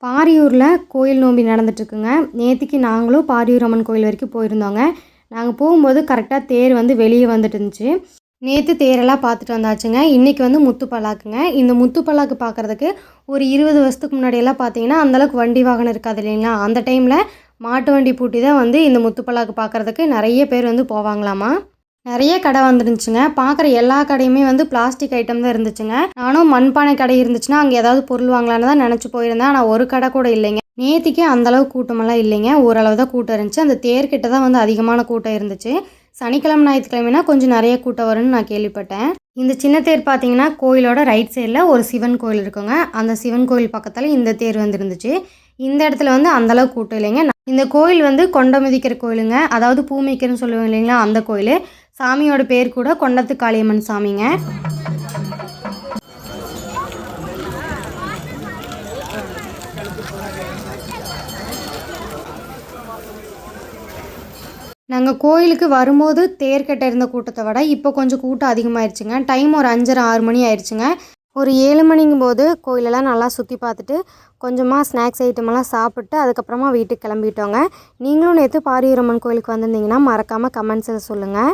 பாரியூரில் கோயில் நோம்பி நடந்துட்டுருக்குங்க. நேத்திக்கு நாங்களும் பாரியூர் அம்மன் கோயில் வரைக்கும் போயிருந்தோங்க. நாங்கள் போகும்போது கரெக்டாக தேர் வந்து வெளியே வந்துட்டு இருந்துச்சு. நேற்று தேரெல்லாம் பார்த்துட்டு வந்தாச்சுங்க. இன்றைக்கி வந்து முத்துப்பல்லாக்குங்க. இந்த முத்துப்பல்லாக்கு பார்க்குறதுக்கு ஒரு 20 வருஷத்துக்கு முன்னாடியெல்லாம் பார்த்தீங்கன்னா அந்தளவுக்கு வண்டி வாகனம் இருக்காது இல்லைங்களா? அந்த டைமில் மாட்டு வண்டி பூட்டி தான் வந்து இந்த முத்துப்பல்லாக்கு பார்க்குறதுக்கு நிறைய பேர் வந்து போவாங்களாமா. நிறைய கடை வந்துருந்துச்சுங்க. பார்க்குற எல்லா கடையுமே வந்து பிளாஸ்டிக் ஐட்டம் தான் இருந்துச்சுங்க. நானும் மண்பானை கடை இருந்துச்சுன்னா அங்கே ஏதாவது பொருள் வாங்கலான்னு தான் நினச்சி போயிருந்தேன். ஆனால் ஒரு கடை கூட இல்லைங்க. நேற்றுக்கே அந்தளவு கூட்டமெல்லாம் இல்லைங்க. ஓரளவு தான் கூட்டம் இருந்துச்சு. அந்த தேர்கிட்ட தான் வந்து அதிகமான கூட்டம் இருந்துச்சு. சனிக்கிழமை ஞாயிற்றுக்கிழமைனா கொஞ்சம் நிறைய கூட்டம் வரும்னு நான் கேள்விப்பட்டேன். இந்த சின்ன தேர் பார்த்தீங்கன்னா கோயிலோட ரைட் சைடில் ஒரு சிவன் கோயில் இருக்குங்க. அந்த சிவன் கோயில் பக்கத்தில் இந்த தேர் வந்து இருந்துச்சு. இந்த இடத்துல வந்து அந்தளவு கூட்டம் இல்லைங்க. இந்த கோயில் வந்து கொண்ட மிதிக்கிற கோயிலுங்க. அதாவது பூ மிதிக்கிறன்னு சொல்லுவாங்க இல்லைங்களா, அந்த கோயில். சாமியோட பேர் கூட கொண்டத்து காளியம்மன் சாமிங்க. நாங்கள் கோயிலுக்கு வரும்போது தேர்கிட்ட இருந்த கூட்டத்தை விட இப்போ கொஞ்சம் கூட்டம் அதிகமாகிடுச்சுங்க. டைம் ஒரு 5:30 6 மணி ஆயிடுச்சுங்க. ஒரு 7 மணிங்கும் போது கோயிலெல்லாம் நல்லா சுற்றி பார்த்துட்டு கொஞ்சமாக ஸ்நாக்ஸ் ஐட்டமெல்லாம் சாப்பிட்டு அதுக்கப்புறமா வீட்டுக்கு கிளம்பிட்டோங்க. நீங்களும் நேற்று பாரியூர் அம்மன் கோயிலுக்கு வந்திருந்தீங்கன்னா மறக்காமல் கமெண்ட்ஸில் சொல்லுங்கள்.